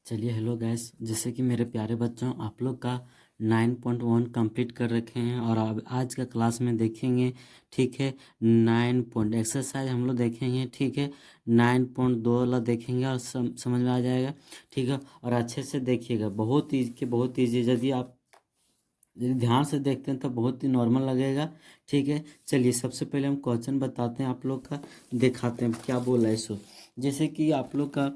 चलिए hello guys, जैसे कि मेरे प्यारे बच्चों आप लोग का 9.1 कंप्लीट कर रखे हैं और अब आज का क्लास में देखेंगे। ठीक है, 9 पॉइंट एक्सरसाइज हम लोग देखेंगे। ठीक है, 9.2 वाला देखेंगे और समझ में आ जाएगा। ठीक है, और अच्छे से देखिएगा, बहुत ईजी यदि आप ध्यान से देखते हैं तो बहुत ही नॉर्मल लगेगा। ठीक है, चलिए सबसे पहले हम क्वेश्चन बताते हैं आप लोग का, दिखाते हैं क्या बोला है सो। जैसे कि आप लोग का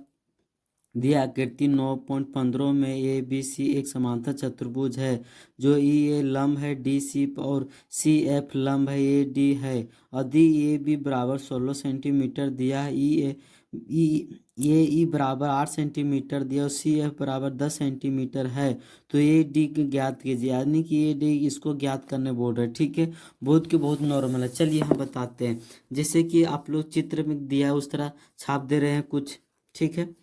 दिया आकृति 9.15 में ए बी सी एक समांतर चतुर्भुज है जो ई ए लंब है डी सी और सी एफ लंब है ए डी है। यदि ए बी बराबर 16 सेंटीमीटर दिया है, ई बराबर 8 सेंटीमीटर दिया और सी एफ बराबर 10 सेंटीमीटर है, तो ए डी ज्ञात कीजिए। यानी कि ए डी इसको ज्ञात करने बोल रहे हैं। ठीक है, बहुत नॉर्मल है। चलिए हम बताते हैं, जैसे कि आप लोग चित्र में दिया है उस तरह छाप दे रहे हैं कुछ। ठीक है,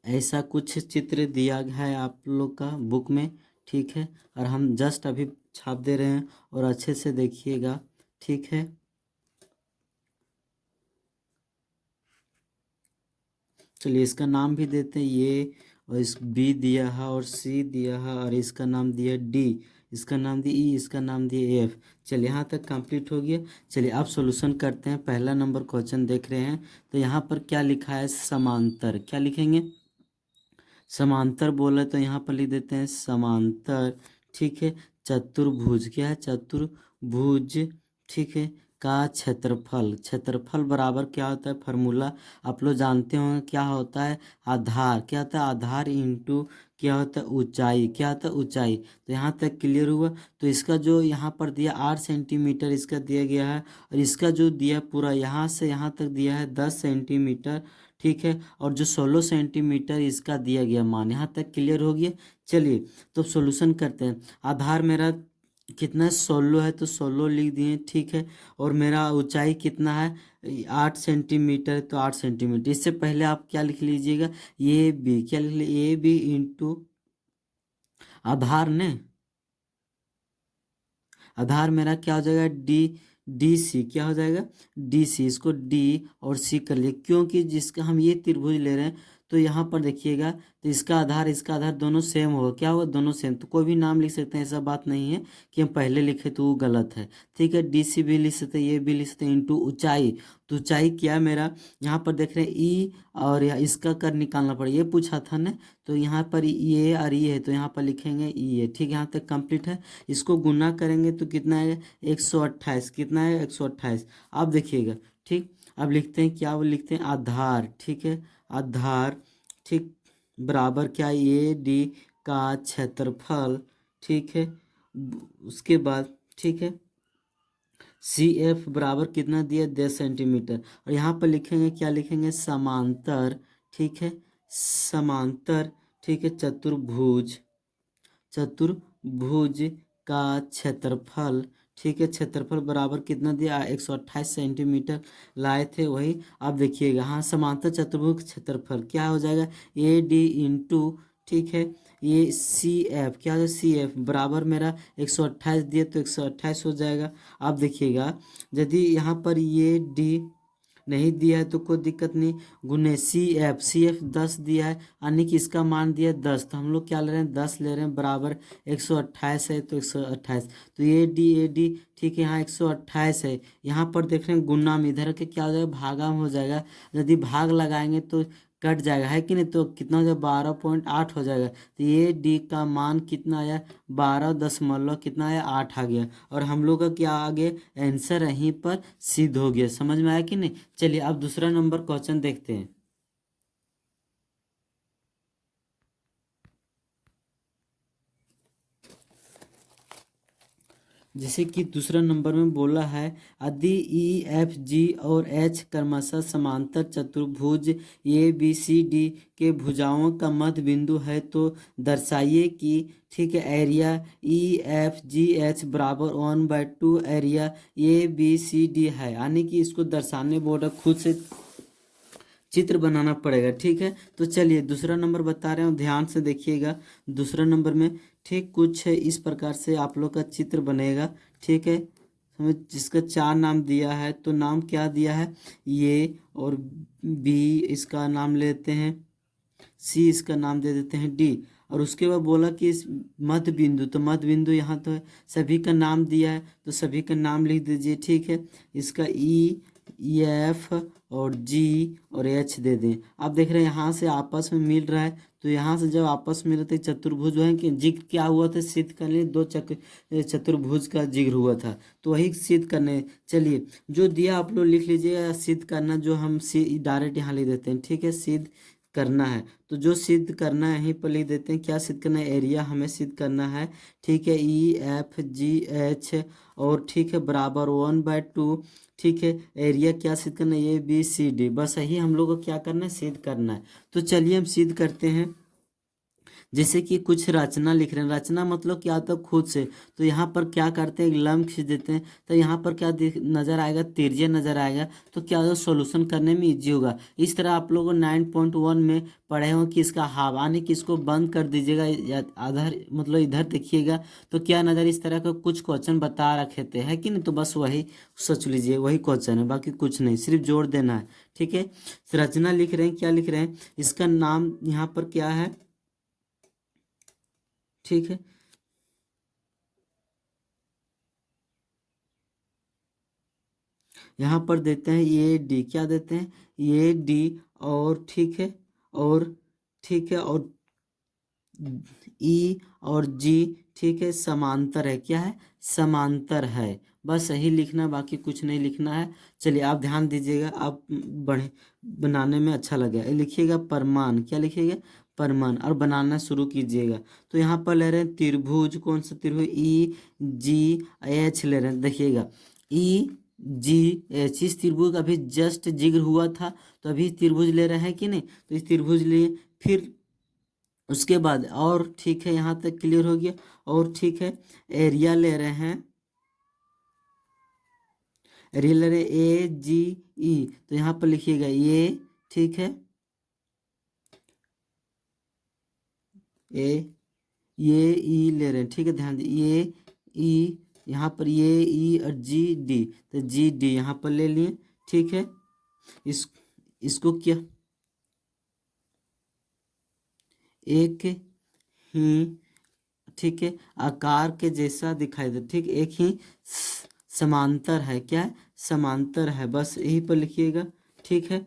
ऐसा कुछ चित्र दिया गया है आप लोग का बुक में। ठीक है, और हम जस्ट अभी छाप दे रहे हैं और अच्छे से देखिएगा। ठीक है, चलिए इसका नाम भी देते हैं ये, और इस बी दिया है और सी दिया है और इसका नाम दिया डी, इसका नाम दिया ई, इसका नाम दिया एफ। चलिए यहाँ तक कंप्लीट हो गया। चलिए अब सॉल्यूशन करते हैं। पहला नंबर क्वेश्चन देख रहे हैं, तो यहाँ पर क्या लिखा है, समांतर। क्या लिखेंगे, समांतर बोले तो यहाँ पर लिख देते हैं समांतर। ठीक है, चतुर्भुज, क्या है, चतुर्भुज। ठीक है, का क्षेत्रफल, क्षेत्रफल बराबर क्या होता है, फार्मूला आप लोग जानते होंगे, क्या होता है, आधार। क्या होता है, आधार इंटू क्या होता है, ऊंचाई। क्या होता है, ऊंचाई। तो यहाँ तक क्लियर हुआ। तो इसका जो यहाँ पर दिया 8 सेंटीमीटर इसका दिया गया है, और इसका जो दिया पूरा यहाँ से यहाँ तक दिया है 10 सेंटीमीटर। ठीक है, और जो 16 सेंटीमीटर इसका दिया गया मान, यहाँ तक क्लियर हो गया। चलिए तो सॉल्यूशन करते हैं। आधार मेरा कितना है, 16 है, तो 16 लिख दिए। ठीक है, और मेरा ऊंचाई कितना है, 8 सेंटीमीटर है, तो 8 सेंटीमीटर। इससे पहले आप क्या लिख लीजिएगा, ये बी। क्या लिख लीजिए, ए बी इंटू आधार ने, आधार मेरा क्या हो जाएगा, डी, डी सी। क्या हो जाएगा, डी सी। इसको डी और सी कर लिए, क्योंकि जिसका हम ये त्रिभुज ले रहे हैं, तो यहाँ पर देखिएगा, तो इसका आधार दोनों सेम होगा। क्या होगा, दोनों सेम। तो कोई भी नाम लिख सकते हैं, ऐसा बात नहीं है कि हम पहले लिखे तो वो गलत है। ठीक है, डी सी भी लिख सकते हैं, ये भी लिख सकते हैं, इंटू ऊंचाई। तो ऊंचाई क्या है मेरा, यहाँ पर देख रहे हैं ई, और इसका कर निकालना पड़ेगा, ये पूछा था ना। तो यहाँ पर ये और ये है, तो यहाँ पर लिखेंगे ई है। ठीक है, यहाँ तक कंप्लीट है। इसको गुना करेंगे तो कितना है, 128। कितना है, 128। अब देखिएगा। ठीक, अब लिखते हैं क्या, वो लिखते हैं आधार। ठीक है, आधार। ठीक, बराबर क्या, ए डी का क्षेत्रफल। ठीक है, उसके बाद ठीक है, सी एफ बराबर कितना दिया, 10 सेंटीमीटर। और यहाँ पर लिखेंगे, क्या लिखेंगे, समांतर। ठीक है, समांतर। ठीक है, चतुर्भुज, चतुर्भुज का क्षेत्रफल। ठीक है, क्षेत्रफल बराबर कितना दिया, 128 सेंटीमीटर लाए थे वही। अब देखिएगा, हाँ, समांतर चतुर्भुज क्षेत्रफल क्या हो जाएगा, ए डी इंटू, ठीक है, ये सी एफ। क्या हो जाएगा, सी एफ बराबर मेरा 128 दिए तो 128 हो जाएगा। अब देखिएगा, यदि यहाँ पर ये डी नहीं दिया है तो कोई दिक्कत नहीं, गुने सी एफ 10 दिया है, यानी कि इसका मान दिया 10, तो हम लोग क्या ले रहे हैं, 10 ले रहे हैं, बराबर 128 है, तो 128। तो ए डी ठीक है, यहाँ 128 है। यहाँ पर देख रहे हैं गुना में, इधर के क्या हो जाएगा, भागा में हो जाएगा। यदि भाग लगाएंगे तो कट जाएगा, है कि नहीं, तो कितना हो जाएगा, 12.8 हो जाएगा। तो ये डी का मान कितना आया, 12 दशमलव कितना आया, 8 आ गया। और हम लोग का क्या आ गया, आंसर यहीं पर सिद्ध हो गया। समझ में आया कि नहीं। चलिए अब दूसरा नंबर क्वेश्चन देखते हैं। जैसे कि दूसरा नंबर में बोला है, यदि ई एफ जी और एच क्रमशः समांतर चतुर्भुज ए बी सी डी के भुजाओं का मध्य बिंदु है, तो दर्शाइए कि, ठीक है, area E F G H बराबर 1/2 area A B C D है। यानी कि इसको दर्शाने बोल रहा, खुद से चित्र बनाना पड़ेगा। ठीक है, तो चलिए दूसरा नंबर बता रहे हो, ध्यान से देखिएगा। दूसरा नंबर में ठीक कुछ इस प्रकार से आप लोग का चित्र बनेगा। ठीक है, समझ, जिसका 4 नाम दिया है, तो नाम क्या दिया है, ये और बी, इसका नाम लेते हैं सी इसका नाम दे देते हैं डी। और उसके बाद बोला कि इस मध्य बिंदु, तो मध्य बिंदु यहाँ तो है, सभी का नाम दिया है तो सभी का नाम लिख दीजिए। ठीक है, इसका ई, एफ और जी और एच दे दें। आप देख रहे हैं यहाँ से आपस में मिल रहा है, तो यहाँ से जब आपस में रहते चतुर्भुज जो है कि जिग क्या हुआ था, सिद्ध करने दो चतुर्भुज का जिक्र हुआ था, तो वही सिद्ध करने। चलिए जो दिया आप लोग लिख लीजिएगा, सिद्ध करना जो हम डायरेक्ट यहाँ लिख देते हैं। ठीक है, सिद्ध करना है तो जो सिद्ध करना है यहीं पर लिख देते हैं। क्या सिद्ध करना है, एरिया हमें सिद्ध करना है। ठीक है, ई एफ जी एच और ठीक है बराबर 1/2। ठीक है, एरिया क्या सिद्ध करना है, ए बी सी डी, बस यही हम लोग को क्या करना है, सिद्ध करना है। तो चलिए हम सिद्ध करते हैं। जैसे कि कुछ रचना लिख रहे हैं, रचना मतलब क्या होता है, खुद से। तो यहाँ पर क्या करते हैं, एक लम्ब खींच देते हैं, तो यहाँ पर क्या नजर आएगा, त्रिज्या नजर आएगा, तो क्या होगा, सोल्यूशन करने में इजी होगा। इस तरह आप लोगों 9.1 में पढ़े हो कि इसका हवा ने कि इसको बंद कर दीजिएगा, आधार मतलब इधर देखिएगा, तो क्या नजर इस तरह का कुछ क्वेश्चन बता रखे थे, है कि नहीं, तो बस वही सोच लीजिए, वही क्वेश्चन है, बाकी कुछ नहीं, सिर्फ जोड़ देना है। ठीक है, रचना लिख रहे हैं, क्या लिख रहे हैं, इसका नाम यहाँ पर क्या है। ठीक है, यहाँ पर देते हैं ये डी, क्या देते हैं, ये डी। और ठीक है, और ठीक है, और ई और जी। ठीक है, समांतर है, क्या है, समांतर है, बस यही लिखना, बाकी कुछ नहीं लिखना है। चलिए आप ध्यान दीजिएगा, आप बढ़े बनाने में अच्छा लगेगा। ये लिखिएगा परमान, क्या लिखिएगा, परमान, और बनाना शुरू कीजिएगा। तो यहाँ पर ले रहे हैं त्रिभुज, कौन सा त्रिभुज, ई जी एच ले रहे हैं, देखिएगा ई जी एच, इस त्रिभुज का अभी जस्ट जिक्र हुआ था, तो अभी त्रिभुज ले रहे हैं कि नहीं, तो इस त्रिभुज लिए फिर उसके बाद, और ठीक है यहाँ तक क्लियर हो गया। और ठीक है, एरिया ले रहे हैं, एरिया ले रहे हैं ए जी ई, तो यहाँ पर लिखिएगा ये। ठीक है, ए, ये ई ले रहे हैं, ठीक है, ध्यान दीजिए, ये ई, यहाँ पर ये ई और जी डी, तो जी डी यहाँ पर ले लिए। ठीक है, इस इसको क्या, एक ही, ठीक है, आकार के जैसा दिखाई दे, ठीक, एक ही समांतर है, क्या है, समांतर है, बस यही पर लिखिएगा। ठीक है,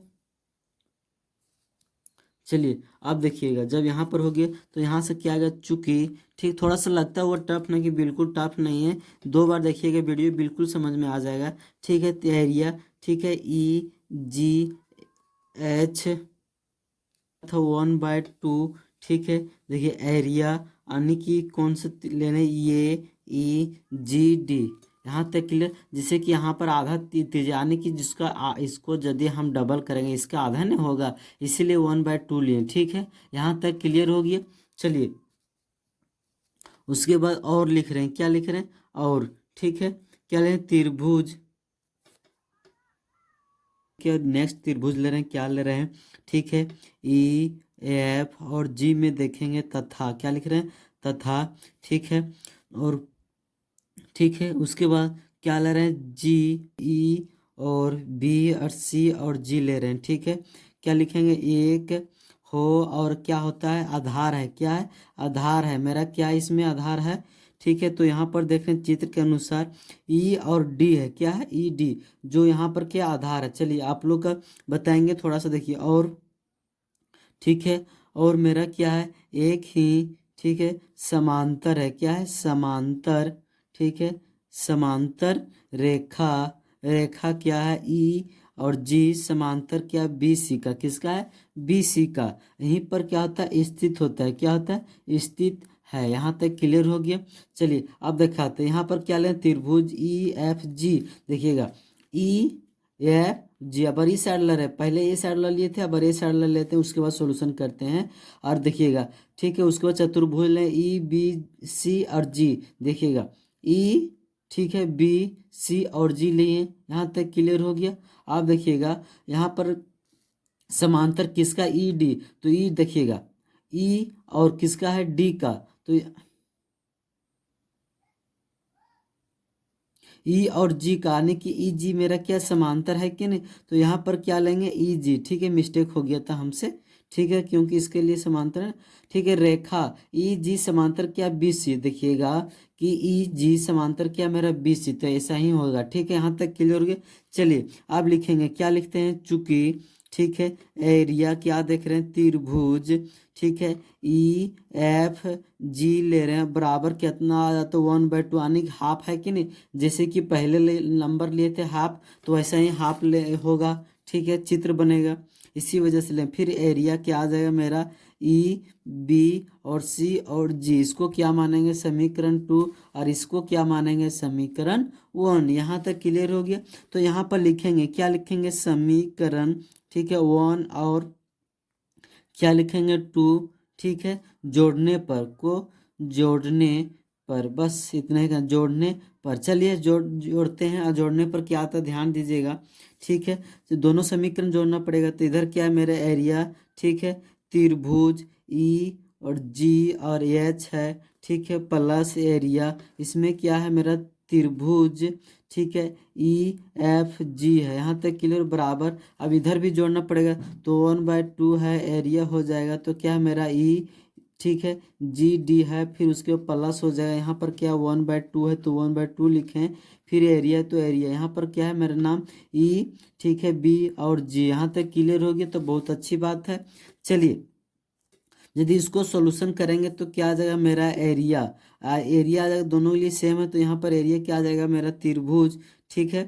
चलिए अब देखिएगा, जब यहाँ पर हो गया तो यहाँ से क्या आएगा, चूंकि, ठीक, थोड़ा सा लगता है वो टफ नहीं, कि बिल्कुल टफ नहीं है, 2 बार देखिएगा वीडियो, बिल्कुल समझ में आ जाएगा। ठीक है, एरिया, ठीक है, ई जी एच 1/2। ठीक है, देखिए एरिया यानी कि कौन सा लेना है, ये ई जी डी, यहाँ तक क्लियर। जैसे कि यहाँ पर आधा तीज यानी कि जिसका इसको यदि हम डबल करेंगे इसका आधा नहीं होगा, इसीलिए 1/2 लिए। ठीक है, यहाँ तक क्लियर हो गया। चलिए उसके बाद और लिख रहे हैं, क्या लिख रहे हैं, और ठीक है, क्या ले रहे हैं, त्रिभुज, क्या नेक्स्ट त्रिभुज ले रहे हैं, क्या ले रहे हैं, ठीक है, ई एफ और जी में देखेंगे तथा, क्या लिख रहे हैं, तथा। ठीक है, और ठीक है, उसके बाद क्या ले रहे हैं, जी ई और बी और सी और जी ले रहे हैं। ठीक है, क्या लिखेंगे, एक हो, और क्या होता है, आधार है, क्या है, आधार है, मेरा क्या इसमें आधार है। ठीक है, तो यहाँ पर देख रहे हैं चित्र के अनुसार ई और डी है, क्या है, ई डी, जो यहाँ पर क्या आधार है। चलिए आप लोग का बताएंगे, थोड़ा सा देखिए, और ठीक है, और मेरा क्या है, एक ही, ठीक है, समांतर है, क्या है, समांतर। ठीक है, समांतर रेखा, रेखा क्या है, ई और जी, समांतर क्या, बी सी का, किसका है, बी सी का, यहीं पर क्या होता है, स्थित होता है, क्या होता है, स्थित है। यहाँ तक क्लियर हो गया। चलिए अब दिखाते हैं, यहाँ पर क्या लें, त्रिभुज ई एफ जी, देखिएगा ई एफ जी, अब ये साइड ले रहे हैं, पहले ये साइड ले लिए थे, अब ये साइड ले लेते हैं, उसके बाद सॉल्यूशन करते हैं। और देखिएगा, ठीक है, उसके बाद चतुर्भुज लें, ई बी सी और जी, देखिएगा ई, ठीक है, बी सी और जी लिए, यहाँ तक क्लियर हो गया। आप देखिएगा यहाँ पर समांतर किसका, ई डी, तो ई देखिएगा ई और किसका है, डी का, तो ई और जी का, यानी कि ई जी मेरा क्या समांतर है कि नहीं, तो यहाँ पर क्या लेंगे, ई जी, ठीक है, मिस्टेक हो गया था हमसे। ठीक है, क्योंकि इसके लिए समांतर है। ठीक है, रेखा ई जी समांतर क्या बी सी, देखिएगा कि ई जी समांतर क्या मेरा बी सी, तो ऐसा ही होगा। ठीक है, यहाँ तक क्लियर हो गया। चलिए अब लिखेंगे, क्या लिखते हैं, चूंकि ठीक है एरिया क्या देख रहे हैं, त्रिभुज। ठीक है, ई एफ जी ले रहे हैं, बराबर कितना आ जाता है 1/2, यानी कि हाफ है कि नहीं। जैसे कि पहले नंबर लिए थे हाफ, तो वैसा ही हाफ ले होगा। ठीक है, चित्र बनेगा, इसी वजह से लें। फिर एरिया क्या आ जाएगा मेरा, ई बी और सी और जी, इसको क्या मानेंगे, समीकरण 2, और इसको क्या मानेंगे, समीकरण 1। यहाँ तक क्लियर हो गया। तो यहाँ पर लिखेंगे, क्या लिखेंगे, समीकरण, ठीक है 1, और क्या लिखेंगे 2। ठीक है, जोड़ने पर को, जोड़ने पर, बस इतना ही, जोड़ने पर। चलिए जोड़ते हैं, और जोड़ने पर क्या आता है ध्यान दीजिएगा। ठीक है, तो दोनों समीकरण जोड़ना पड़ेगा। तो इधर क्या है मेरा एरिया, ठीक है, त्रिभुज ई और जी और एच है। ठीक है, प्लस एरिया, इसमें क्या है मेरा त्रिभुज, ठीक है, ई एफ जी है। यहाँ तक क्लियर, बराबर। अब इधर भी जोड़ना पड़ेगा, तो 1/2 है, एरिया हो जाएगा, तो क्या है मेरा ई, ठीक है, जी डी है, फिर उसके ऊपर प्लस हो जाएगा। यहाँ पर क्या 1/2 है, तो 1/2 लिखें। फिर एरिया है, तो एरिया यहाँ पर क्या है मेरा नाम ई, ठीक है, बी और जी। यहाँ तक क्लियर हो गया, तो बहुत अच्छी बात है। चलिए यदि इसको सॉल्यूशन करेंगे तो क्या आ जाएगा मेरा एरिया, एरिया आ जाएगा, दोनों के लिए सेम है, तो यहाँ पर एरिया क्या आ जाएगा मेरा त्रिभुज। ठीक है,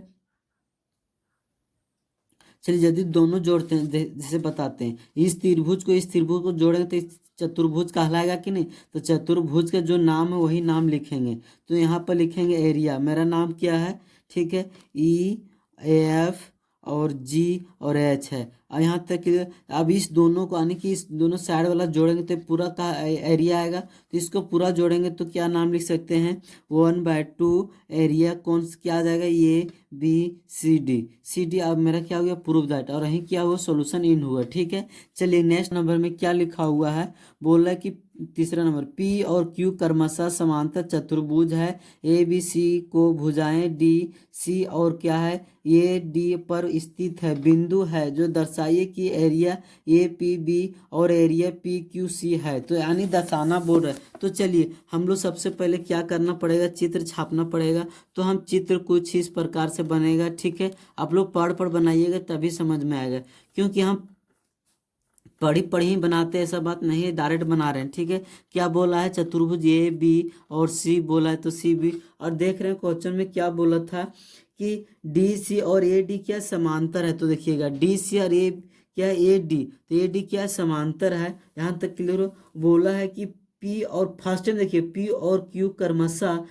चलिए यदि दोनों जोड़ते हैं, जैसे बताते हैं, इस त्रिभुज को जोड़ेंगे तो इस चतुर्भुज कहलाएगा कि नहीं। तो चतुर्भुज का जो नाम है वही नाम लिखेंगे। तो यहाँ पर लिखेंगे एरिया, मेरा नाम क्या है, ठीक है, ई एफ और जी और एच है। और यहाँ तक कि अब इस दोनों को, यानी कि इस दोनों साइड वाला जोड़ेंगे तो पूरा का एरिया आएगा। तो इसको पूरा जोड़ेंगे तो क्या नाम लिख सकते हैं, 1/2 एरिया, कौन क्या आ जाएगा, ये B C D. C D अब मेरा क्या हो गया, प्रूव दैट, और यहीं क्या हुआ, सॉल्यूशन इन हुआ। ठीक है, चलिए नेक्स्ट नंबर में क्या लिखा हुआ है, बोल रहा है कि तीसरा नंबर, पी और क्यू क्रमशः समांतर चतुर्भुज है, ए बी सी को भुजाएं डी सी और क्या है, ये डी पर स्थित है, बिंदु है जो दर्शाइए कि एरिया ए पी बी और एरिया पी क्यू सी है। तो यानी दर्शाना बोल रहा है। तो चलिए हम लोग सबसे पहले क्या करना पड़ेगा, चित्र छापना पड़ेगा। तो हम चित्र कुछ इस प्रकार से बनेगा। ठीक है, आप लोग पढ़ बनाइएगा तभी समझ में आएगा, क्योंकि हम पढ़ी ही बनाते हैं, ऐसा बात नहीं है, डायरेक्ट बना रहे हैं। ठीक है, क्या बोला है, चतुर्भुज ए बी और सी बोला है, तो सी बी। और देख रहे हैं क्वेश्चन में क्या बोला था कि डी सी और ए डी क्या समांतर है। तो देखिएगा डी सी और ए क्या है, ए डी, तो ए डी क्या है, समांतर है। यहाँ तक क्लियर हो। बोला है कि पी और फर्स्ट में देखिए पी और क्यू क्रमशः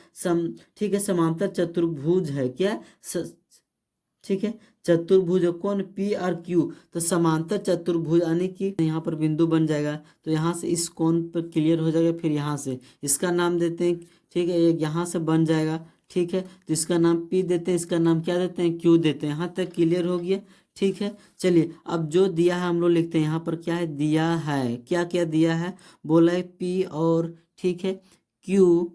ठीक है समांतर चतुर्भुज है, क्या ठीक है, चतुर्भुज कौन, पी और क्यू, तो समांतर चतुर्भुज, यानी कि यहाँ पर बिंदु बन जाएगा। तो यहाँ से इस कोण पर क्लियर हो जाएगा, फिर यहाँ से इसका नाम देते हैं। ठीक है, एक यहाँ से बन जाएगा। ठीक है, तो इसका नाम पी देते हैं, इसका नाम क्या देते हैं, क्यू देते हैं। यहाँ तक क्लियर हो गया। ठीक है, चलिए अब जो दिया है हम लोग लिखते हैं। यहाँ पर क्या है, दिया है, क्या क्या दिया है, बोला है पी और ठीक है क्यू,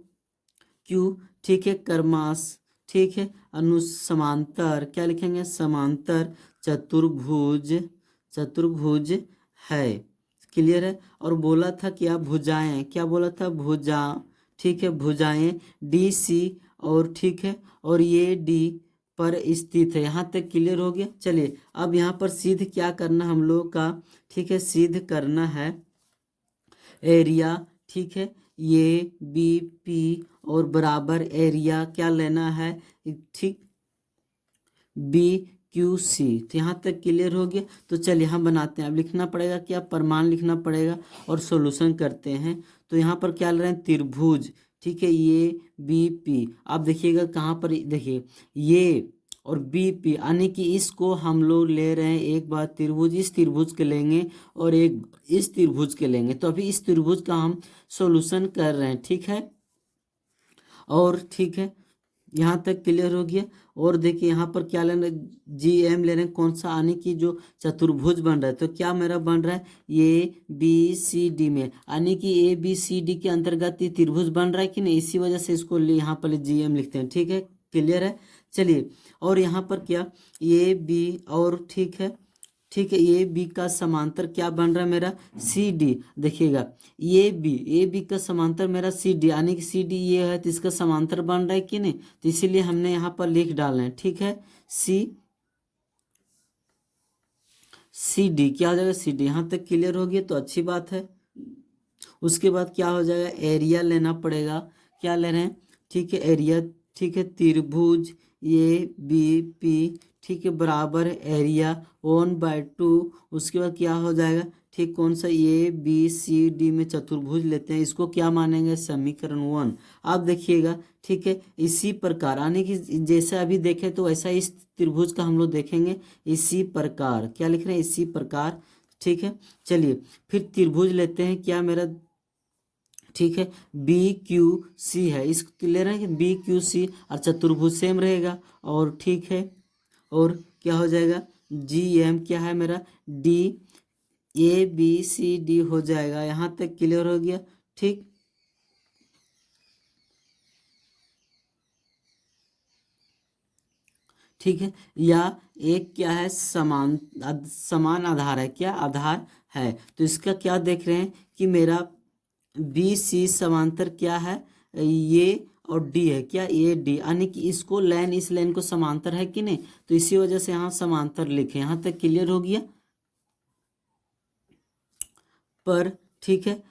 क्यू ठीक है क्रमास, ठीक है अनुसमांतर, क्या लिखेंगे, समांतर चतुर्भुज, चतुर्भुज है। क्लियर है। और बोला था क्या, भुजाएं, क्या बोला था, भुजा, ठीक है भुजाएं डी सी और ठीक है और ये डी पर स्थित है। यहाँ तक क्लियर हो गया। चलिए अब यहाँ पर सिद्ध क्या करना हम लोग का, ठीक है सिद्ध करना है एरिया, ठीक है ये बी पी और बराबर एरिया क्या लेना है, ठीक बी क्यू सी। तो यहाँ तक क्लियर हो गया। तो चलिए हम बनाते हैं। अब लिखना पड़ेगा क्या, प्रमाण लिखना पड़ेगा और सॉल्यूशन करते हैं। तो यहाँ पर क्या ले रहे हैं, त्रिभुज, ठीक है ये बी पी। आप देखिएगा कहाँ पर, देखिए ये और बी पी, यानी कि इसको हम लोग ले रहे हैं, एक बार त्रिभुज इस त्रिभुज के लेंगे और एक इस त्रिभुज के लेंगे। तो अभी इस त्रिभुज का हम सॉल्यूशन कर रहे हैं। ठीक है, और ठीक है यहाँ तक क्लियर हो गया। और देखिए यहाँ पर क्या लेना, जी एम ले रहे हैं, कौन सा, यानी कि जो चतुर्भुज बन रहा है। तो क्या मेरा बन रहा है, ए बी सी डी में, यानी कि ए बी सी डी के अंतर्गत ये त्रिभुज बन रहा है कि नहीं, इसी वजह से इसको यहाँ पर जी एम लिखते हैं। ठीक है, क्लियर है। चलिए और यहाँ पर क्या, ए बी और ठीक है ठीक है, ए बी का समांतर क्या बन रहा है मेरा, सी डी। देखिएगा ए बी का समांतर मेरा सी डी, यानी कि सी डी ये है तो इसका समांतर बन रहा है कि नहीं, तो इसीलिए हमने यहाँ पर लिख डालना है। ठीक है, सी सी डी क्या हो जाएगा, सी डी। यहाँ तक क्लियर हो गया तो अच्छी बात है। उसके बाद क्या हो जाएगा, एरिया लेना पड़ेगा। क्या ले रहे हैं, ठीक है एरिया। ठीक है, त्रिभुज ए बी पी, ठीक है, बराबर एरिया 1/2। उसके बाद क्या हो जाएगा, ठीक, कौन सा, ए बी सी डी में चतुर्भुज लेते हैं, इसको क्या मानेंगे, समीकरण 1। अब देखिएगा, ठीक है, इसी प्रकार यानी कि जैसे अभी देखें तो वैसा इस त्रिभुज का हम लोग देखेंगे। इसी प्रकार क्या लिख रहे हैं, इसी प्रकार। ठीक है, चलिए फिर त्रिभुज लेते हैं। क्या मेरा, ठीक है, बी क्यू सी है, इसको ले रहे हैं कि बी क्यू सी, और चतुर्भुज सेम रहेगा। और ठीक है, और क्या हो जाएगा, जी एम क्या है मेरा, D A B C D हो जाएगा। यहाँ तक क्लियर हो गया। ठीक, ठीक है, या एक क्या है, समान आधार है, क्या आधार है, तो इसका क्या देख रहे हैं कि मेरा बी सी समांतर क्या है, ये और डी है, क्या ए डी, यानी कि इसको लाइन इस लाइन को समांतर है कि नहीं, तो इसी वजह से यहाँ समांतर लिखे। यहाँ तक क्लियर हो गया पर। ठीक है,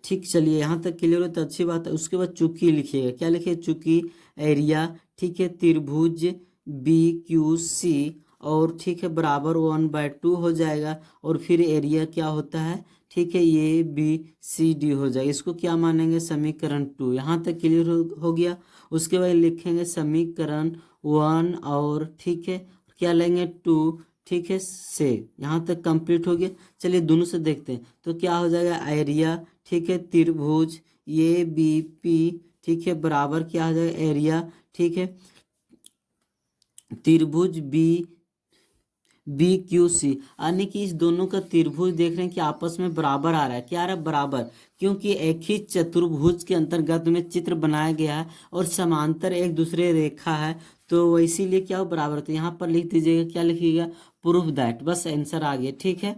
ठीक, चलिए यहाँ तक क्लियर हो तो अच्छी बात है। उसके बाद चूंकि लिखिएगा, क्या लिखिए, चूंकि एरिया, ठीक है, त्रिभुज बी क्यू सी, और ठीक है बराबर 1/2 हो जाएगा। और फिर एरिया क्या होता है, ठीक है, ए बी सी डी हो जाएगा। इसको क्या मानेंगे, समीकरण 2। यहाँ तक क्लियर हो गया। उसके बाद लिखेंगे समीकरण 1, और ठीक है क्या लेंगे, 2। ठीक है, से यहाँ तक कंप्लीट हो गया। चलिए दोनों से देखते हैं तो क्या हो जाएगा, एरिया, ठीक है, त्रिभुज ए बी पी, ठीक है, बराबर क्या हो जाएगा, एरिया, ठीक है, त्रिभुज बी बी क्यू सी, यानी कि इस दोनों का त्रिभुज देख रहे हैं कि आपस में बराबर आ रहा है। क्या आ रहा है, बराबर, क्योंकि एक ही चतुर्भुज के अंतर्गत में चित्र बनाया गया है और समांतर एक दूसरे रेखा है, तो इसीलिए क्या हो, बराबर। तो यहाँ पर लिख दीजिएगा, क्या लिखिएगा, प्रूफ दैट, बस आंसर आ गया। ठीक है,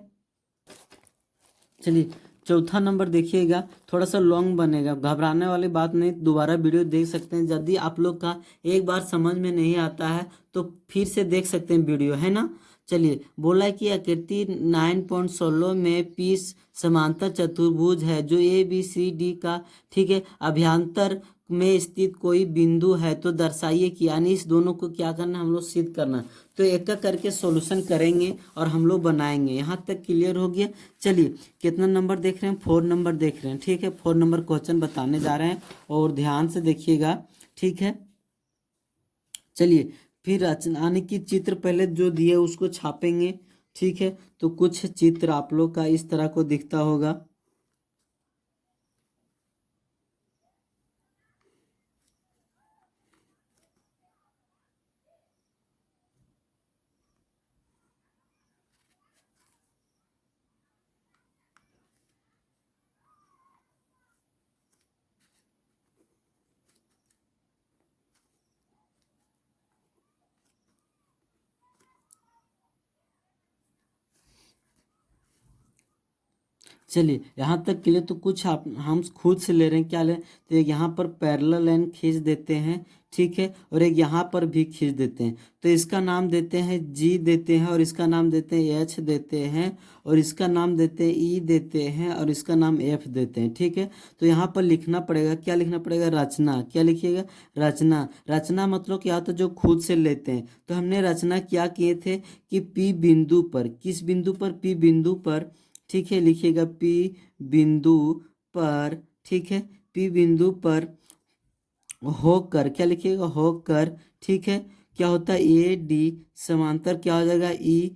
चलिए चौथा नंबर देखिएगा, थोड़ा सा लॉन्ग बनेगा, घबराने वाली बात नहीं, दोबारा वीडियो देख सकते हैं। यदि आप लोग का एक बार समझ में नहीं आता है तो फिर से देख सकते हैं वीडियो, है ना। चलिए, बोला है कि आकृति 9.16 में पी समांतर चतुर्भुज है जो ए बी सी डी का, ठीक है, अभ्यंतर में स्थित कोई बिंदु है, तो दर्शाइए कि, यानी इस दोनों को क्या करना है, हम लोग सिद्ध करना है। तो एक एक करके सॉल्यूशन करेंगे और हम लोग बनाएंगे। यहाँ तक क्लियर हो गया। चलिए कितना नंबर देख रहे हैं, 4 नंबर देख रहे हैं। ठीक है, 4 नंबर क्वेश्चन बताने जा रहे हैं और ध्यान से देखिएगा। ठीक है, चलिए फिर रचना यानी कि चित्र पहले जो दिए उसको छापेंगे। ठीक है, तो कुछ चित्र आप लोग का इस तरह को दिखता होगा। चलिए यहाँ तक के लिए तो कुछ आप हम खुद से ले रहे हैं। क्या ले, तो एक यहाँ पर पैरेलल लाइन खींच देते हैं, ठीक है, और एक यहाँ पर भी खींच देते हैं। तो इसका नाम देते हैं जी देते हैं, और इसका नाम देते हैं एच देते हैं, और इसका नाम देते हैं ई देते हैं, और इसका नाम एफ देते हैं। ठीक है, तो यहाँ पर लिखना पड़ेगा, क्या लिखना पड़ेगा, रचना। क्या लिखिएगा, रचना। रचना मतलब क्या होता है, जो खुद से लेते हैं। तो हमने रचना क्या किए थे कि पी बिंदु पर, किस बिंदु पर, पी बिंदु पर, ठीक है, लिखिएगा पी बिंदु पर, ठीक है, पी बिंदु पर होकर, क्या लिखिएगा, होकर, ठीक है, क्या होता है, ए डी समांतर क्या हो जाएगा, ई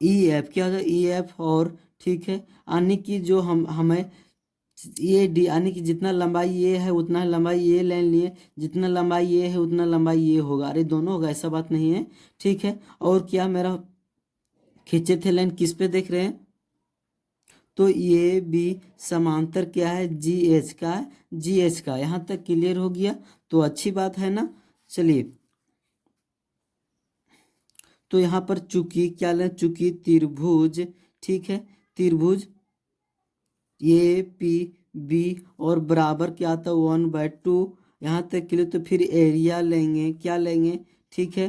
ई एफ, क्या हो जाएगा, ई एफ, और ठीक है, यानी कि जो हमें ये डी, यानी कि जितना लंबाई ये है उतना लंबाई ये लाइन लिए, जितना लंबाई ये है उतना लंबाई ये होगा। अरे दोनों होगा, ऐसा बात नहीं है। ठीक है, और क्या मेरा खींचे थे लाइन किस पे देख रहे हैं, तो ये भी समांतर क्या है, जी एच का, जी एच का। यहाँ तक क्लियर हो गया तो अच्छी बात है ना। चलिए तो यहाँ पर चूंकि क्या लें, चूंकि त्रिभुज, ठीक है, त्रिभुज ए पी बी और बराबर क्या आता है 1/2, यहाँ तक के लिए तो फिर एरिया लेंगे, क्या लेंगे, ठीक है,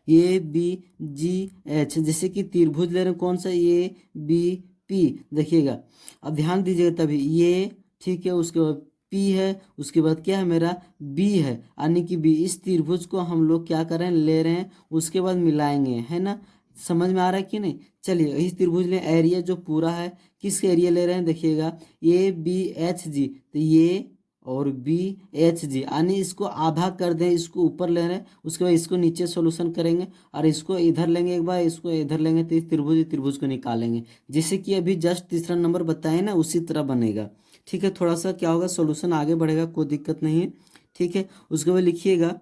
ए बी जी एच, जैसे कि त्रिभुज ले रहे हैं कौन सा, ए बी पी, देखिएगा अब ध्यान दीजिएगा, तभी ये, ठीक है, उसके बाद पी है, उसके बाद क्या है मेरा बी है, यानी कि बी, इस त्रिभुज को हम लोग क्या कर रहे हैं, ले रहे हैं, उसके बाद मिलाएंगे, है ना, समझ में आ रहा है कि नहीं। चलिए इस त्रिभुज में एरिया जो पूरा है, किस एरिया ले रहे हैं, देखिएगा ए बी एच जी, तो ये और बी एच जी, यानी इसको आधा कर दें, इसको ऊपर ले रहे हैं, उसके बाद इसको नीचे सॉल्यूशन करेंगे और इसको इधर लेंगे, एक बार इसको इधर लेंगे, तो इस त्रिभुज को निकालेंगे, जैसे कि अभी जस्ट तीसरा नंबर बताए ना, उसी तरह बनेगा। ठीक है, थोड़ा सा क्या होगा, सॉल्यूशन आगे बढ़ेगा, कोई दिक्कत नहीं है। ठीक है, उसके बाद लिखिएगा,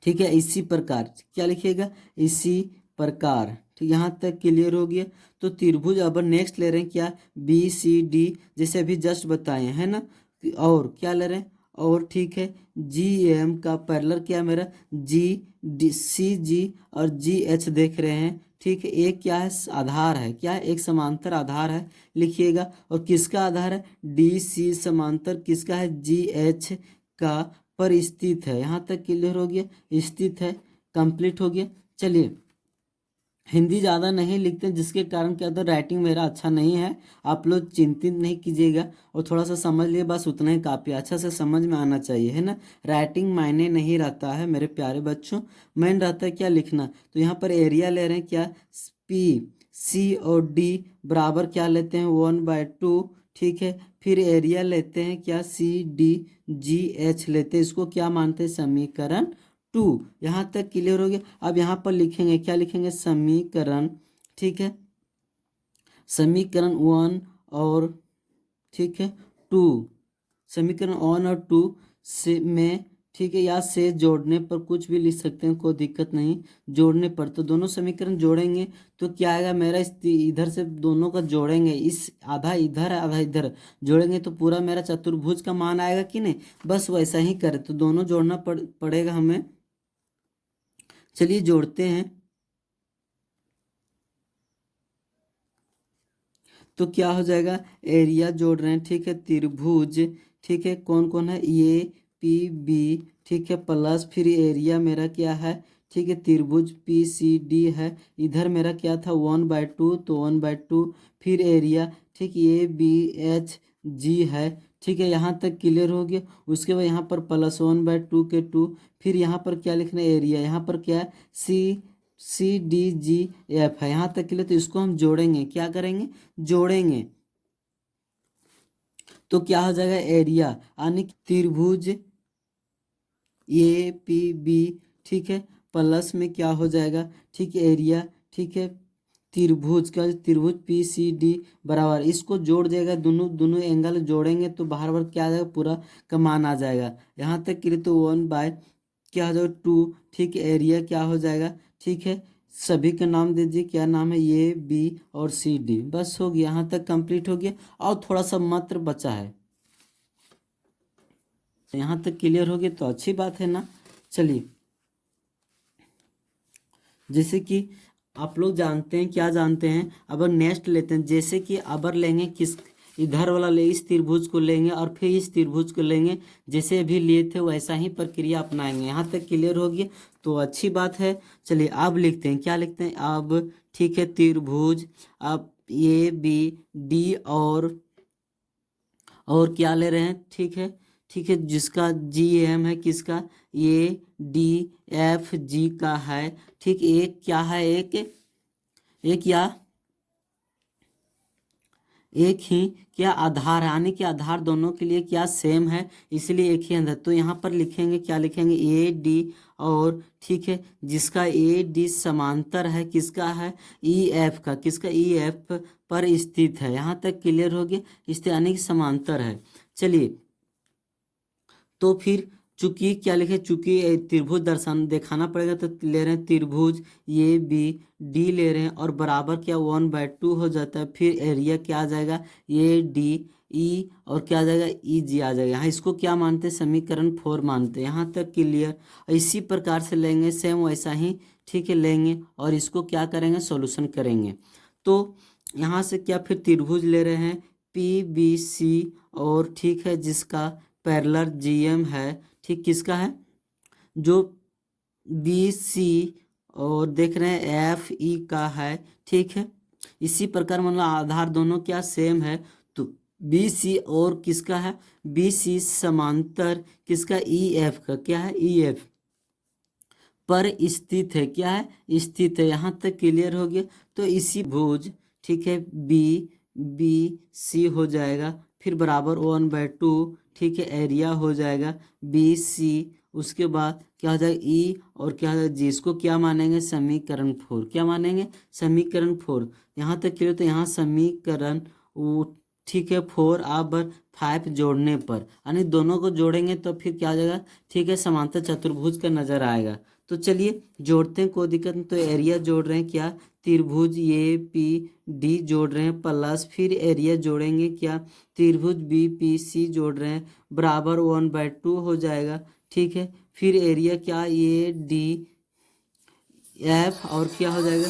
ठीक है, इसी प्रकार, क्या लिखिएगा, इसी प्रकार, ठीक, यहाँ तक क्लियर हो गया। तो त्रिभुज अब नेक्स्ट ले रहे हैं क्या, बी सी डी, जैसे अभी जस्ट बताए हैं ना, और क्या ले रहे हैं, और ठीक है, जी एम का पैरेलल क्या है मेरा, जी डी सी जी और जी एच देख रहे हैं, ठीक है, एक क्या है, आधार है, क्या है, एक समांतर आधार है, लिखिएगा, और किसका आधार है, डी सी समांतर किसका है, जी एच का पर स्थित है। यहाँ तक क्लियर हो गया, स्थित है, कंप्लीट हो गया। चलिए हिंदी ज़्यादा नहीं लिखते, जिसके कारण क्या होता है, राइटिंग मेरा अच्छा नहीं है, आप लोग चिंतित नहीं कीजिएगा, और थोड़ा सा समझ लिए, बस उतना ही काफ़ी, अच्छा से समझ में आना चाहिए, है ना। राइटिंग मायने नहीं रहता है मेरे प्यारे बच्चों, मेन रहता है क्या, लिखना। तो यहाँ पर एरिया ले रहे हैं क्या, पी सी और डी बराबर क्या लेते हैं, 1/2, ठीक है, फिर एरिया लेते हैं क्या, सी डी जी एच लेते हैं, इसको क्या मानते हैं, समीकरण 2। यहाँ तक क्लियर हो गया। अब यहाँ पर लिखेंगे, क्या लिखेंगे, समीकरण, ठीक है, समीकरण 1 और ठीक है 2, समीकरण 1 और 2 से में, ठीक है, या से जोड़ने पर कुछ भी लिख सकते हैं, कोई दिक्कत नहीं, जोड़ने पर तो दोनों समीकरण जोड़ेंगे तो क्या आएगा मेरा, इस इधर से दोनों का जोड़ेंगे, इस आधा इधर आधा इधर जोड़ेंगे तो पूरा मेरा चतुर्भुज का मान आएगा कि नहीं, बस वैसा ही करें, तो दोनों जोड़ना पड़ेगा हमें। चलिए जोड़ते हैं, तो क्या हो जाएगा, एरिया जोड़ रहे हैं, ठीक है, त्रिभुज, ठीक है, कौन कौन है, ए पी बी, ठीक है, प्लस फिर एरिया मेरा क्या है, ठीक है, त्रिभुज पी सी डी है, इधर मेरा क्या था 1/2, तो 1/2, फिर एरिया, ठीक, ए बी एच जी है, ठीक है, यहाँ तक क्लियर हो गया। उसके बाद यहाँ पर +1/2 के 2, फिर यहाँ पर क्या लिखना है, एरिया, यहाँ पर क्या है, सी सी डी जी एफ है, यहाँ तक के लिए, तो इसको हम जोड़ेंगे, क्या करेंगे, जोड़ेंगे, तो क्या हो जाएगा, एरिया, यानी कि त्रिभुज ए पी बी, ठीक है, प्लस में क्या हो जाएगा, ठीक है, एरिया, ठीक है, त्रिभुज का त्रिभुज पी सी डी बराबर, इसको जोड़ देगा, दोनों दोनों एंगल जोड़ेंगे तो बाहर बार क्या आ जाएगा, पूरा का मान आ जाएगा। यहाँ तक के लिए तो 1/ क्या हो जाएगा 2, ठीक है, एरिया क्या हो जाएगा, ठीक है, सभी का नाम दीजिए, क्या नाम है, ए बी और सी डी, बस हो गया, यहाँ तक कंप्लीट हो गया, और थोड़ा सा मात्र बचा है, यहाँ तक क्लियर हो गया तो अच्छी बात है ना। चलिए जैसे कि आप लोग जानते हैं, क्या जानते हैं, अब नेक्स्ट लेते हैं, जैसे कि अबर लेंगे, किस इधर वाला ले, इस त्रिभुज को लेंगे और फिर इस त्रिभुज को लेंगे, जैसे अभी लिए थे वैसा ही प्रक्रिया अपनाएंगे। यहाँ तक क्लियर हो गया तो अच्छी बात है। चलिए अब लिखते हैं, क्या लिखते हैं अब, ठीक है, त्रिभुज अब ए बी डी और क्या ले रहे हैं, ठीक है, ठीक है, जिसका जी एम है, किसका, ए डी एफ जी का है, ठीक, एक क्या है, एक या एक ही क्या आधार है, यानी कि आधार दोनों के लिए क्या सेम है, इसलिए एक ही अंदर, तो यहाँ पर लिखेंगे, क्या लिखेंगे, ए डी और ठीक है, जिसका ए डी समांतर है, किसका है, ई एफ का, किसका, ई एफ पर स्थित है। यहाँ तक क्लियर हो गया, स्थित यानी कि समांतर है। चलिए तो फिर चूंकि क्या लिखे, चूंकि त्रिभुज दर्शान दिखाना पड़ेगा, तो ले रहे हैं त्रिभुज ए बी डी ले रहे हैं, और बराबर क्या 1/2 हो जाता है, फिर एरिया क्या आ जाएगा, ए डी ई और क्या आ जाएगा ई जी आ जाएगा। यहाँ इसको क्या मानते हैं, समीकरण 4 मानते हैं। यहाँ तक क्लियर। इसी प्रकार से लेंगे, सेम वैसा ही ठीक है लेंगे और इसको क्या करेंगे, सॉल्यूशन करेंगे। तो यहाँ से क्या फिर त्रिभुज ले रहे हैं पी बी सी और ठीक है जिसका पैरेलल जी एम है, ठीक किसका है, जो बी सी और देख रहे हैं एफ ई का है, ठीक है। इसी प्रकार मतलब आधार दोनों क्या सेम है, तो बी सी और किसका है, बी सी समांतर किसका, ई एफ का, क्या है ई एफ पर स्थित है, क्या है स्थित है। यहाँ तक क्लियर हो गया। तो इसी भुज ठीक है बी बी सी हो जाएगा, फिर बराबर 1/2 ठीक है एरिया हो जाएगा बी सी। उसके बाद क्या हो जाएगा ई और क्या हो जाएगा जी, इसको क्या मानेंगे, समीकरण 4, क्या मानेंगे, समीकरण 4। यहाँ तक क्लियर। तो यहाँ समीकरण वो ठीक है 4 आप 5 जोड़ने पर यानी दोनों को जोड़ेंगे तो फिर क्या हो जाएगा, ठीक है समांतर चतुर्भुज का नजर आएगा। तो चलिए जोड़ते हैं, कोई दिक्कत नहीं। तो एरिया जोड़ रहे हैं क्या, त्रिभुज ए पी डी जोड़ रहे हैं प्लस फिर एरिया जोड़ेंगे क्या, त्रिभुज बी पी सी जोड़ रहे हैं बराबर 1/2 हो जाएगा, ठीक है। फिर एरिया क्या ए डी एफ और क्या हो जाएगा,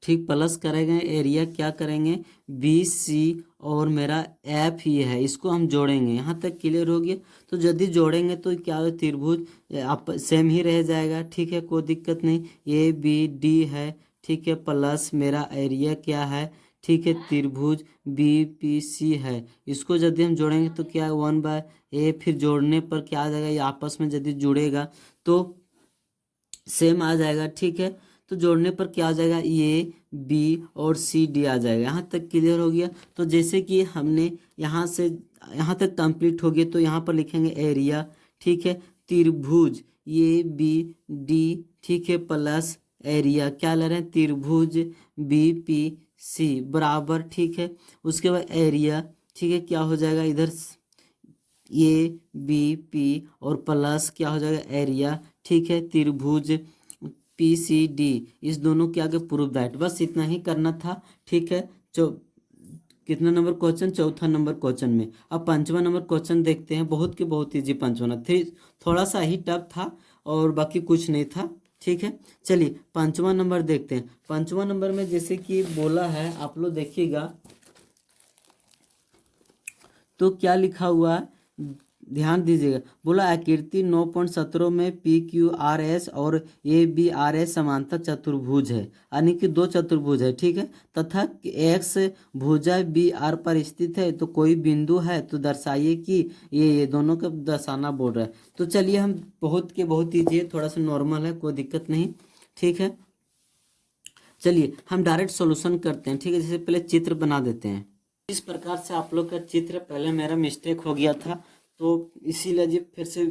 ठीक प्लस करेंगे एरिया क्या करेंगे बी सी और मेरा एफ ये है, इसको हम जोड़ेंगे। यहाँ तक क्लियर हो गया। तो यदि जोड़ेंगे तो क्या हो, त्रिभुज आप सेम ही रह जाएगा, ठीक है कोई दिक्कत नहीं। ए बी डी है ठीक है प्लस मेरा एरिया क्या है, ठीक है त्रिभुज बी पी सी है। इसको यदि हम जोड़ेंगे तो क्या 1/a, फिर जोड़ने पर क्या आ जाएगा, ये आपस में यदि जुड़ेगा तो सेम आ जाएगा, ठीक है। तो जोड़ने पर क्या आ जाएगा, ए बी और सी डी आ जाएगा। यहाँ तक क्लियर हो गया। तो जैसे कि हमने यहाँ से यहाँ तक कंप्लीट हो गया तो यहाँ पर लिखेंगे एरिया, ठीक है त्रिभुज ए बी डी ठीक है प्लस एरिया क्या ले रहे हैं, त्रिभुज बी पी सी बराबर, ठीक है। उसके बाद एरिया ठीक है क्या हो जाएगा, इधर ए बी पी और प्लस क्या हो जाएगा एरिया, ठीक है त्रिभुज पी सी डी, इस दोनों के आगे प्रूफ दैट। बस इतना ही करना था, ठीक है। कितना नंबर क्वेश्चन, चौथा नंबर क्वेश्चन में। अब पांचवा नंबर क्वेश्चन देखते हैं, बहुत के बहुत इजी पांचवा थोड़ा सा ही टफ था और बाकी कुछ नहीं था, ठीक है। चलिए पांचवा नंबर देखते हैं। पांचवा नंबर में जैसे कि बोला है, आप लोग देखिएगा तो क्या लिखा हुआ है, ध्यान दीजिएगा। बोला आकृति 9.17 में पी क्यू आर एस और ए बी आर एस समांतर चतुर्भुज है, यानी कि दो चतुर्भुज है, ठीक है। तथा एक्स भुजा बी आर पर स्थित है, तो कोई बिंदु है तो दर्शाइए कि ये दोनों का दर्शाना बोल रहा है। तो चलिए हम बहुत के बहुत ईजी, थोड़ा सा नॉर्मल है, कोई दिक्कत नहीं, ठीक है। चलिए हम डायरेक्ट सॉल्यूशन करते हैं, ठीक है। जैसे पहले चित्र बना देते हैं। इस प्रकार से आप लोग का चित्र, पहले मेरा मिस्टेक हो गया था तो इसीलिए जी फिर से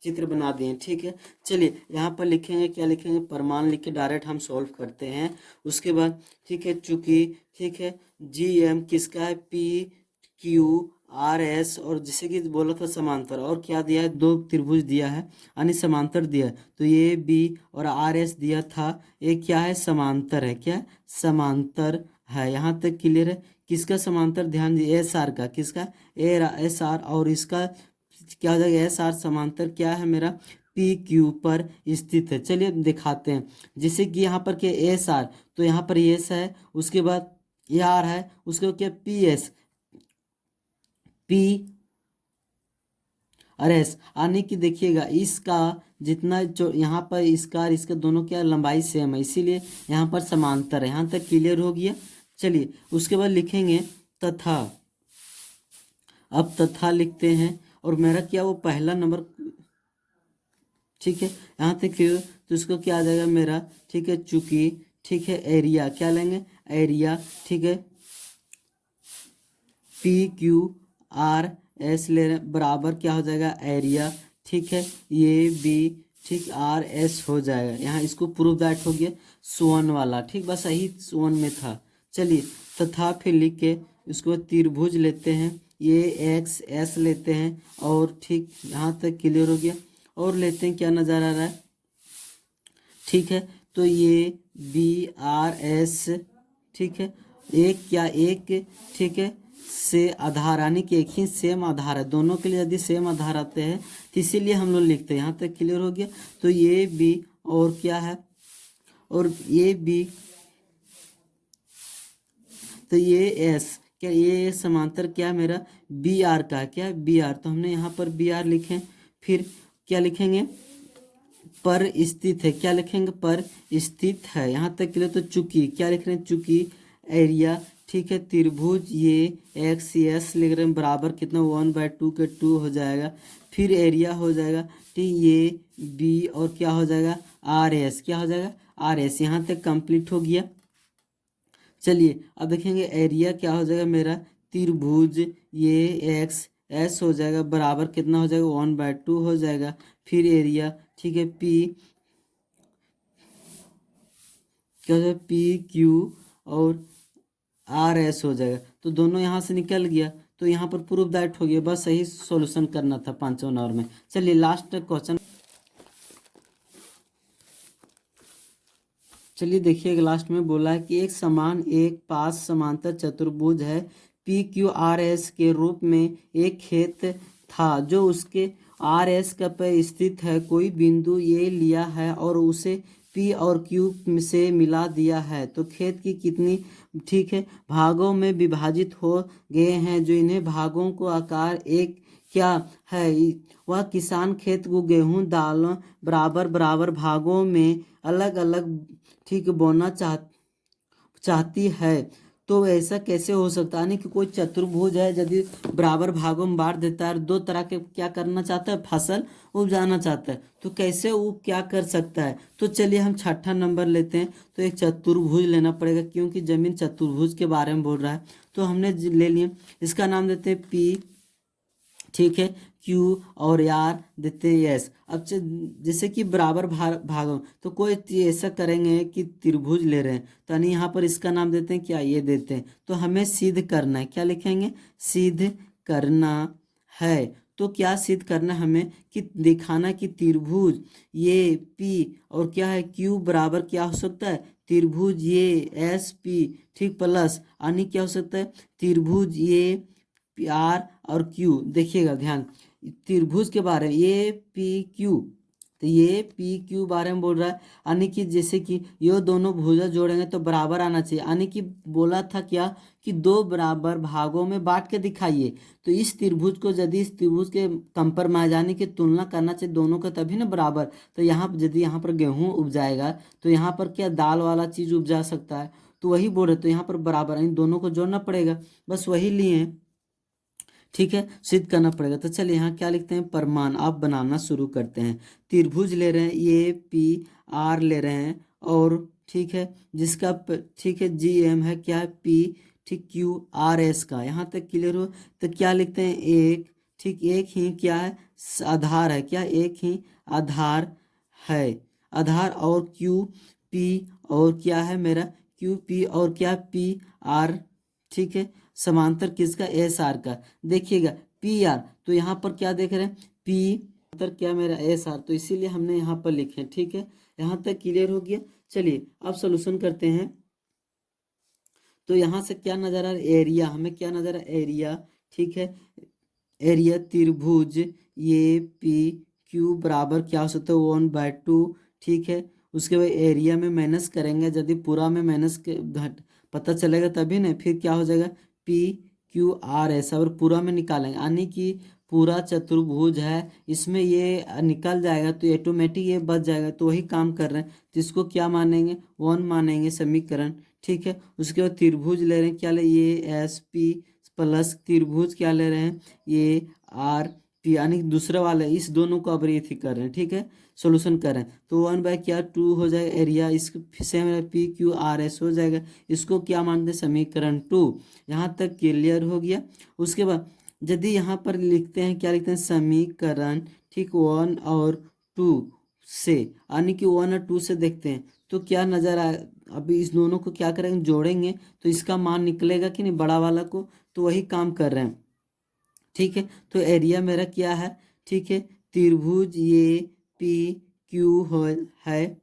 चित्र बना दिए, ठीक है। चलिए यहाँ पर लिखेंगे, क्या लिखेंगे, प्रमाण लिख के डायरेक्ट हम सॉल्व करते हैं। उसके बाद ठीक है चूंकि ठीक है जी एम किसका है, पी क्यू आर एस और जैसे कि बोला था समांतर, और क्या दिया है, दो त्रिभुज दिया है यानी समांतर दिया है। तो ये बी और आर एस दिया था, ये क्या है समांतर है, क्या समांतर है। यहाँ तक क्लियर है। किसका समांतर, ध्यान दीजिए एस आर का, किसका ए एस आर, और इसका क्या हो जाएगा एस आर समांतर क्या है मेरा पी क्यू पर स्थित है। चलिए दिखाते हैं। जैसे कि यहाँ पर क्या एस आर, तो यहाँ पर एस है, उसके बाद ए आर है, उसके बाद क्या पी एस पी और एस, यानी कि देखिएगा इसका जितना जो यहाँ पर इसका और इसका दोनों क्या लंबाई सेम है, इसीलिए यहाँ पर समांतर है। यहाँ तक क्लियर हो गया। चलिए उसके बाद लिखेंगे तथा। अब तथा लिखते हैं और मेरा क्या वो पहला नंबर, ठीक है यहाँ तक क्लियर। तो इसको क्या आ जाएगा मेरा, ठीक है चूंकि ठीक है एरिया क्या लेंगे, एरिया ठीक है पी क्यू आर एस ले रहे बराबर क्या हो जाएगा एरिया, ठीक है ये बी ठीक आर एस हो जाएगा। यहाँ इसको प्रूव दैट हो गया सोन वाला, ठीक बस यही सोन में था। चलिए तथा फिर लिख के इसको त्रिभुज लेते हैं, ये एक्स एस लेते हैं और ठीक यहाँ तक क्लियर हो गया। और लेते हैं क्या नज़र आ रहा है, ठीक है। तो ये BRS, ठीक है, एक, ठीक है, से आधार यानी कि एक ही सेम आधार है, दोनों के लिए यदि सेम आधार आते हैं तो इसीलिए हम लोग लिखते हैं। यहाँ तक क्लियर हो गया। तो ये B और क्या है, और ये B, तो ये S, क्या ये समांतर क्या है मेरा BR का है, क्या BR, तो हमने यहाँ पर BR लिखें। फिर क्या लिखेंगे, पर स्थित है, क्या लिखेंगे, पर स्थित है। यहाँ तक के लिए तो चूंकि क्या लिख रहे हैं, चूंकि एरिया, ठीक है, त्रिभुज ये XS लिख रहे हैं बराबर कितना 1/2 के 2 हो जाएगा। फिर एरिया हो जाएगा, ठीक, ये B और क्या हो जाएगा RS, क्या हो जाएगा RS। यहाँ तक कंप्लीट हो गया। चलिए अब देखेंगे एरिया क्या हो जाएगा मेरा, त्रिभुज ये XS हो जाएगा बराबर कितना हो जाएगा 1/2 हो जाएगा। फिर एरिया, ठीक है, P क्या हो जाएगा PQ और RS हो जाएगा। तो दोनों यहाँ से निकल गया, तो यहाँ पर प्रूफ दैट हो गया। बस यही सॉल्यूशन करना था 5 नंबर में। चलिए लास्ट क्वेश्चन, चलिए देखिए लास्ट में बोला है कि एक समान एक पास समांतर चतुर्भुज है PQRS के रूप में एक खेत था जो उसके RS का पर स्थित है। कोई बिंदु ये लिया है और उसे P और Q से मिला दिया है, तो खेत की कितनी, ठीक है, भागों में विभाजित हो गए हैं, जो इन्हें भागों को आकार एक क्या है। वह किसान खेत को गेहूं दालों बराबर बराबर भागों में अलग अलग, ठीक, बोना चाहती है। तो ऐसा कैसे हो सकता है, यानी कि कोई चतुर्भुज है यदि बराबर भागों में बांट देता है, दो तरह के क्या करना चाहता है, फसल उपजाना चाहता है, तो कैसे वो क्या कर सकता है। तो चलिए हम छठा नंबर लेते हैं। तो एक चतुर्भुज लेना पड़ेगा क्योंकि जमीन चतुर्भुज के बारे में बोल रहा है, तो हमने ले लिया। इसका नाम देते हैं P, ठीक है, Q और R देते हैं S। अब जैसे कि बराबर भागों, तो कोई ऐसा करेंगे कि त्रिभुज ले रहे हैं, तो यानी यहाँ पर इसका नाम देते हैं क्या, ये देते हैं। तो हमें सिद्ध करना है, क्या लिखेंगे, सिद्ध करना है। तो क्या सिद्ध करना है हमें, कि दिखाना कि त्रिभुज ये P और क्या है Q बराबर क्या हो सकता है, त्रिभुज ये SP, ठीक, प्लस यानी क्या हो सकता है, त्रिभुज ये R और Q। देखिएगा ध्यान, त्रिभुज के बारे में ये PQ, तो ये PQ बारे में बोल रहा है, यानी कि जैसे कि ये दोनों भुजा जोड़ेंगे तो बराबर आना चाहिए। यानी कि बोला था क्या, कि दो बराबर भागों में बांट के दिखाइए। तो इस त्रिभुज को यदि इस त्रिभुज के कंपरमाइज यानी कि तुलना करना चाहिए दोनों का, तभी ना बराबर। तो यहाँ यदि यहाँ पर गेहूं उपजाएगा तो यहाँ पर क्या दाल वाला चीज उपजा सकता है, तो वही बोल रहे, तो यहाँ पर बराबर इन दोनों को जोड़ना पड़ेगा, बस वही लिए हैं, ठीक है, सिद्ध करना पड़ेगा। तो चलिए यहाँ क्या लिखते हैं, प्रमाण आप बनाना शुरू करते हैं। त्रिभुज ले रहे हैं, ये PR ले रहे हैं, और ठीक है जिसका ठीक है GM है क्या है P, ठीक, QRS का। यहाँ तक क्लियर हो। तो क्या लिखते हैं, एक, ठीक, एक ही क्या है आधार है, क्या एक ही आधार है, आधार, और QP और क्या है मेरा QP और क्या PR, ठीक है, समांतर किसका, SR का। देखिएगा PR, तो यहाँ पर क्या देख रहे हैं P समांतर क्या मेरा SR, तो इसीलिए हमने यहाँ पर लिखे, ठीक है। यहाँ तक क्लियर हो गया। चलिए अब सॉल्यूशन करते हैं। तो यहाँ से क्या नजर आ रहा है, एरिया, हमें क्या नजर आ रहा है, एरिया, ठीक है, एरिया त्रिभुज ये PQ बराबर क्या हो सकता है 1/2, ठीक है। उसके बाद एरिया में माइनस करेंगे, यदि पूरा में माइनस के घट पता चलेगा तभी ना, फिर क्या हो जाएगा PQRS, और पूरा में निकालेंगे यानी कि पूरा चतुर्भुज है, इसमें ये निकल जाएगा तो ऑटोमेटिक ये बच जाएगा। तो वही काम कर रहे हैं, तो इसको क्या मानेंगे 1 मानेंगे समीकरण, ठीक है। उसके बाद त्रिभुज ले रहे हैं, क्या ले, ये SP प्लस त्रिभुज क्या ले रहे हैं, ये RP, यानी दूसरे वाले इस दोनों को अब थी कर रहे हैं, ठीक है, सॉल्यूशन कर रहे हैं। तो 1/2 हो जाएगा एरिया, इसको सेम PQRS हो जाएगा, इसको क्या मानते हैं समीकरण 2। यहाँ तक क्लियर हो गया। उसके बाद यदि यहाँ पर लिखते हैं, क्या लिखते हैं समीकरण, ठीक, 1 और 2 से, यानी कि 1 और 2 से देखते हैं तो क्या नजर आए। अभी इस दोनों को क्या करेंगे, जोड़ेंगे तो इसका मान निकलेगा कि नहीं, बड़ा वाला को, तो वही काम कर रहे हैं, ठीक है। तो एरिया मेरा क्या है, ठीक है, त्रिभुज ये पी क्यू है।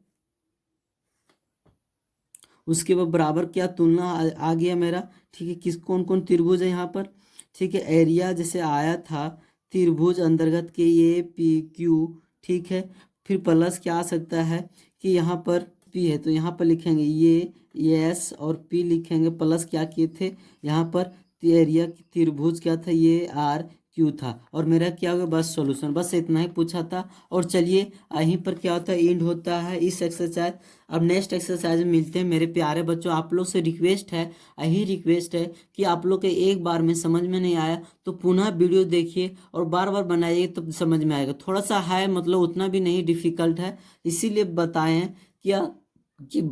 उसके बाद बराबर क्या तुलना आ गया मेरा, ठीक है। किस कौन कौन त्रिभुज है यहाँ पर, ठीक है। एरिया जैसे आया था त्रिभुज अंतर्गत के ये पी क्यू, ठीक है। फिर प्लस क्या आ सकता है कि यहाँ पर पी है तो यहाँ पर लिखेंगे ये एस और पी लिखेंगे, प्लस क्या किए थे यहाँ पर एरिया त्रिभुज क्या था ये आर क्यू था। और मेरा क्या होगा बस सॉल्यूशन, बस इतना ही पूछा था। और चलिए यहीं पर क्या होता है एंड होता है इस एक्सरसाइज। अब नेक्स्ट एक्सरसाइज में मिलते हैं मेरे प्यारे बच्चों। आप लोग से रिक्वेस्ट है, यही रिक्वेस्ट है कि आप लोग के एक बार में समझ में नहीं आया तो पुनः वीडियो देखिए और बार बार बनाइए तो समझ में आएगा। थोड़ा सा है मतलब उतना भी नहीं डिफिकल्ट है, इसीलिए बताएं क्या कि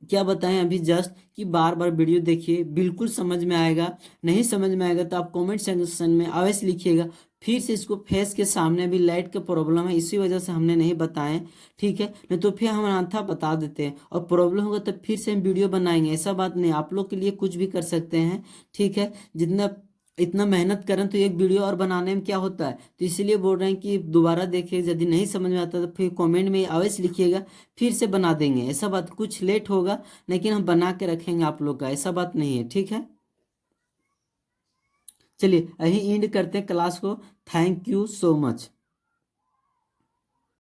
क्या बताएं अभी जस्ट कि बार बार वीडियो देखिए, बिल्कुल समझ में आएगा। नहीं समझ में आएगा तो आप कमेंट सेक्शन में अवश्य लिखिएगा। फिर से इसको फेस के सामने भी लाइट का प्रॉब्लम है, इसी वजह से हमने नहीं बताएं, ठीक है। नहीं तो फिर हम आंथा बता देते हैं और प्रॉब्लम होगा तो फिर से हम वीडियो बनाएंगे, ऐसा बात नहीं। आप लोग के लिए कुछ भी कर सकते हैं, ठीक है। जितना इतना मेहनत करें तो एक वीडियो और बनाने में क्या होता है, तो इसीलिए बोल रहे हैं कि दोबारा देखिए, यदि नहीं समझ में आता तो फिर कमेंट में अवश्य लिखिएगा, फिर से बना देंगे। ऐसा बात कुछ लेट होगा लेकिन हम बना के रखेंगे आप लोग का, ऐसा बात नहीं है, ठीक है। चलिए यही एंड करते हैं क्लास को। Thank you so much.